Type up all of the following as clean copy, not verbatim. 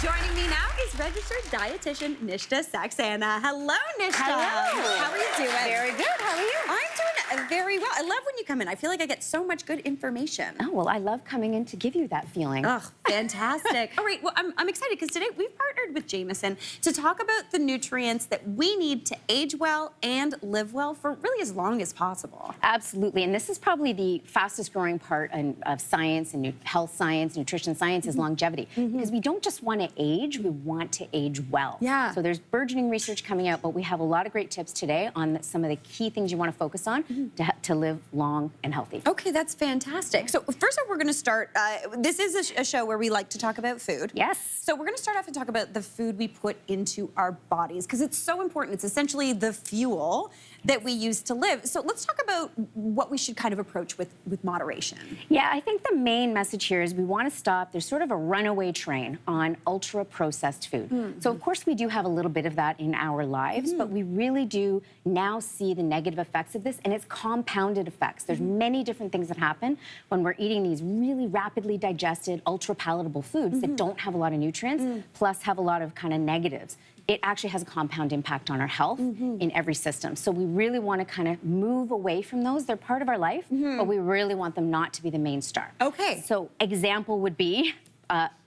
Joining me now is registered dietitian Nishta Saxena. Hello, Nishta. Hello. How are you doing? Very good. How are you? I'm doing very well. I love when you come in. I feel like I get so much good information. Oh, well, I love coming in to give you that feeling. Oh, fantastic. All right, well, I'm excited because today we've partnered with Jameson to talk about the nutrients that we need to age well and live well for really as long as possible. Absolutely. And this is probably the fastest growing part of science and health science, nutrition science is longevity. Because we don't just want to age, we want to age well. Yeah. So there's burgeoning research coming out, but we have a lot of great tips today on some of the key things you want to focus on to live long and healthy. Okay, that's fantastic. So first off, we're going to start, this is a show where we like to talk about food. Yes. So we're going to start off and talk about the food we put into our bodies because it's so important. It's essentially the fuel that we use to live. So let's talk about what we should kind of approach with moderation. Yeah, I think the main message here is we want to stop. There's sort of a runaway train on ultra-processed food. So, of course, we do have a little bit of that in our lives, but we really do now see the negative effects of this, and it's compounded effects. There's many different things that happen when we're eating these really rapidly digested, ultra-palatable foods that don't have a lot of nutrients, plus have a lot of kind of negatives. It actually has a compound impact on our health in every system. So we really want to kind of move away from those. They're part of our life, but we really want them not to be the main star. Okay. So example would be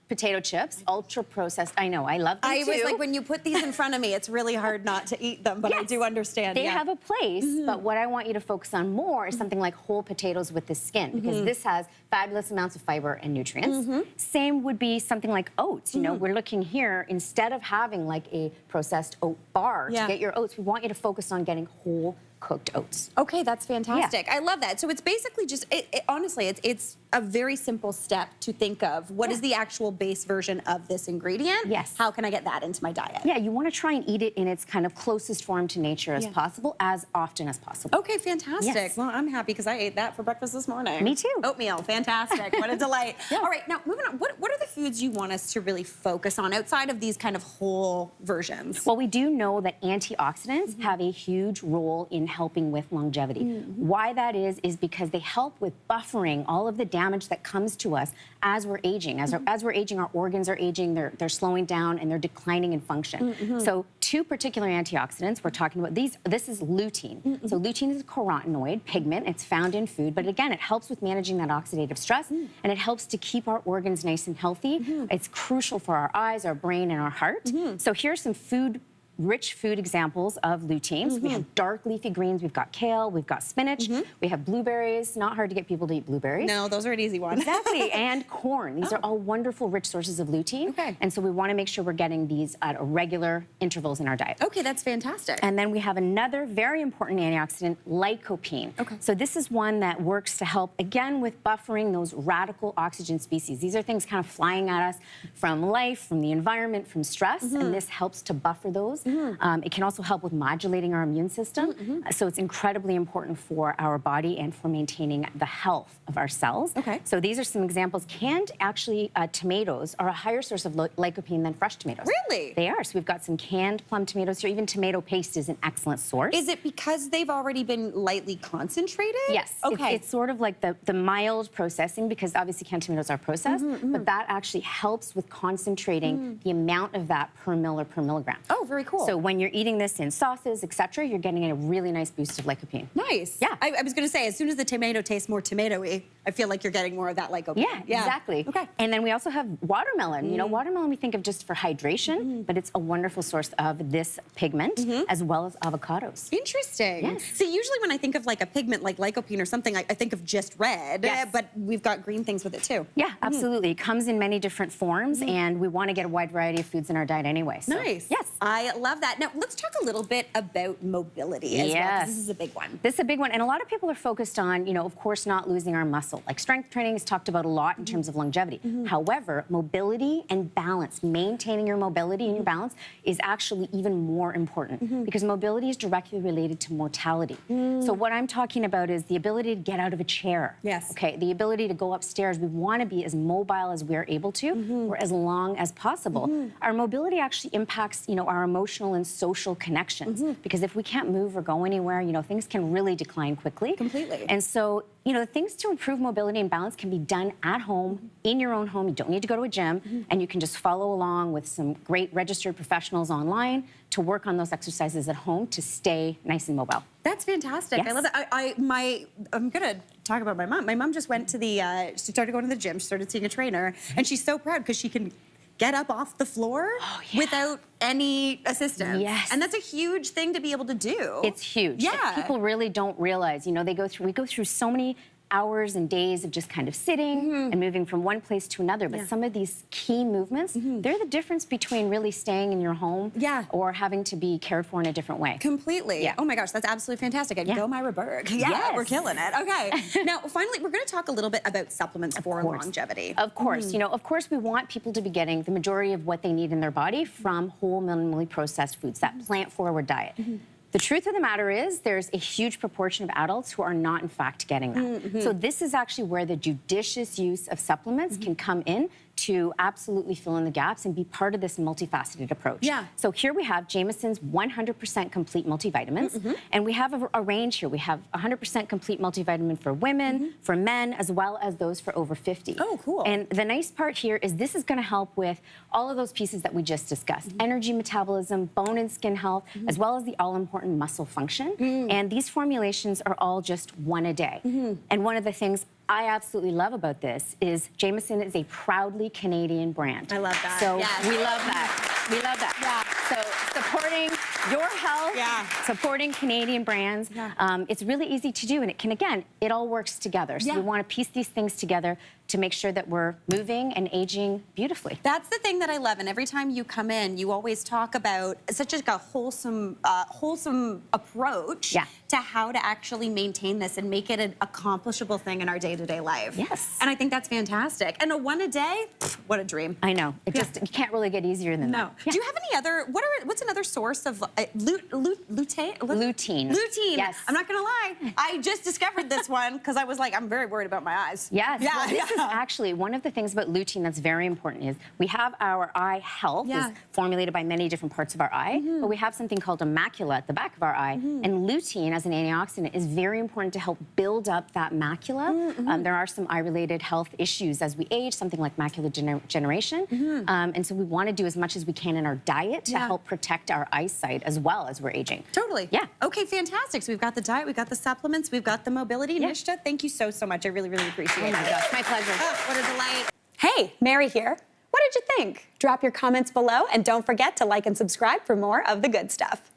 potato chips, ultra-processed. I know, I love them too. I was like, when you put these in front of me, it's really hard not to eat them, but Yes, I do understand. They have a place, but what I want you to focus on more is something like whole potatoes with the skin, because this has fabulous amounts of fiber and nutrients. Same would be something like oats. You know, we're looking here, instead of having like a processed oat bar to get your oats, we want you to focus on getting whole cooked oats. Okay, that's fantastic. I love that. So it's basically just, honestly, it's a very simple step to think of what is the actual base version of this ingredient. Yes. How can I get that into my diet? Yeah, you want to try and eat it in its kind of closest form to nature as possible, as often as possible. Okay, fantastic. Yes. Well, I'm happy because I ate that for breakfast this morning. Me too. Oatmeal, fantastic. What a delight. All right, now moving on. What are the foods you want us to really focus on outside of these kind of whole versions? Well, we do know that antioxidants have a huge role in helping with longevity. Why that is because they help with buffering all of the damage that comes to us as we're aging. As we're aging, our organs are aging, they're slowing down, and they're declining in function. So two particular antioxidants we're talking about, this is lutein. So lutein is a carotenoid pigment. It's found in food, but again, it helps with managing that oxidative stress, and it helps to keep our organs nice and healthy. It's crucial for our eyes, our brain, and our heart. So here's some rich food examples of luteins. We have dark leafy greens, we've got kale, we've got spinach, we have blueberries. Not hard to get people to eat blueberries. No, those are an easy one. Exactly, and corn. These are all wonderful, rich sources of lutein. Okay. And so we want to make sure we're getting these at regular intervals in our diet. Okay, that's fantastic. And then we have another very important antioxidant, lycopene. Okay. So this is one that works to help, again, with buffering those radical oxygen species. These are things kind of flying at us from life, from the environment, from stress, and this helps to buffer those. It can also help with modulating our immune system. So it's incredibly important for our body and for maintaining the health of our cells. Okay. So these are some examples. Canned, actually, tomatoes are a higher source of lycopene than fresh tomatoes. Really? They are. So we've got some canned plum tomatoes here. Even tomato paste is an excellent source. Is it because they've already been lightly concentrated? Yes. Okay. It's sort of like the mild processing, because obviously canned tomatoes are processed, but that actually helps with concentrating the amount of that per mil or per milligram. Oh, very cool. So when you're eating this in sauces, etc., you're getting a really nice boost of lycopene. Nice. Yeah. I was going to say, as soon as the tomato tastes more tomatoey, I feel like you're getting more of that lycopene. Yeah, exactly. Okay. And then we also have watermelon. You know, watermelon we think of just for hydration, but it's a wonderful source of this pigment, as well as avocados. Interesting. Yes. See, usually when I think of like a pigment like lycopene or something, I think of just red, Yes. but we've got green things with it too. Yeah, absolutely. It comes in many different forms, and we want to get a wide variety of foods in our diet anyway. So, Nice. yes. I love that. Now, let's talk a little bit about mobility as well, 'cause this is a big one. This is a big one, and a lot of people are focused on, you know, of course, not losing our muscle. Like strength training is talked about a lot in terms of longevity. However, mobility and balance, maintaining your mobility and your balance is actually even more important because mobility is directly related to mortality. So what I'm talking about is the ability to get out of a chair. Yes. Okay, the ability to go upstairs. We want to be as mobile as we're able to for as long as possible. Our mobility actually impacts, you know, our emotions emotional and social connections. Because if we can't move or go anywhere, you know, things can really decline quickly. Completely. And so, you know, the things to improve mobility and balance can be done at home, in your own home. You don't need to go to a gym, and you can just follow along with some great registered professionals online to work on those exercises at home to stay nice and mobile. That's fantastic. Yes. I love that. I'm gonna talk about my mom. My mom just went to she started going to the gym. She started seeing a trainer, and she's so proud because she can get up off the floor without any assistance. Yes. And that's a huge thing to be able to do. It's huge. Yeah. People really don't realize, you know, we go through so many hours and days of just kind of sitting and moving from one place to another. But some of these key movements, they're the difference between really staying in your home or having to be cared for in a different way. Completely. Yeah. Oh my gosh, that's absolutely fantastic. And go Myra Berg. Yeah, Yes. we're killing it. Okay. Now, finally, we're going to talk a little bit about supplements for longevity. Of course. You know, of course, we want people to be getting the majority of what they need in their body from whole, minimally processed foods, that plant-forward diet. The truth of the matter is there's a huge proportion of adults who are not, in fact, getting that. So this is actually where the judicious use of supplements can come in to absolutely fill in the gaps and be part of this multifaceted approach. Yeah. So here we have Jamison's 100% complete multivitamins, and we have a range here. We have 100% complete multivitamin for women, for men, as well as those for over 50. Oh, cool. And the nice part here is this is going to help with all of those pieces that we just discussed. Energy metabolism, bone and skin health, as well as the all-important muscle function. And these formulations are all just one a day. And one of the things I absolutely love about this is Jamieson is a proudly Canadian brand. I love that. So Yes. we love that. We love that. So supporting your health, supporting Canadian brands, it's really easy to do, and it can, again, it all works together. So we want to piece these things together to make sure that we're moving and aging beautifully. That's the thing that I love, and every time you come in, you always talk about such a wholesome approach to how to actually maintain this and make it an accomplishable thing in our day-to-day life. Yes. And I think that's fantastic. And a one a day, what a dream. I know. It just, you can't really get easier than that. Do you have any other, what's another source of lutein? Lutein. Lutein. Yes. I'm not gonna lie, I just discovered this one because I was like, I'm very worried about my eyes. Yes. Well, this is actually one of the things about lutein that's very important is we have our eye health is formulated by many different parts of our eye, but we have something called a macula at the back of our eye. And lutein, as an antioxidant, is very important to help build up that macula. There are some eye-related health issues as we age, something like macular degeneration. And so we want to do as much as we can in our diet to help protect our eyesight as well as we're aging. Totally. Yeah. Okay, fantastic. So we've got the diet, we've got the supplements, we've got the mobility. Nishta, thank you so much. I really, really appreciate it. Oh my gosh, my pleasure. Oh, what a delight. Hey, Mary here. What did you think? Drop your comments below and don't forget to like and subscribe for more of the good stuff.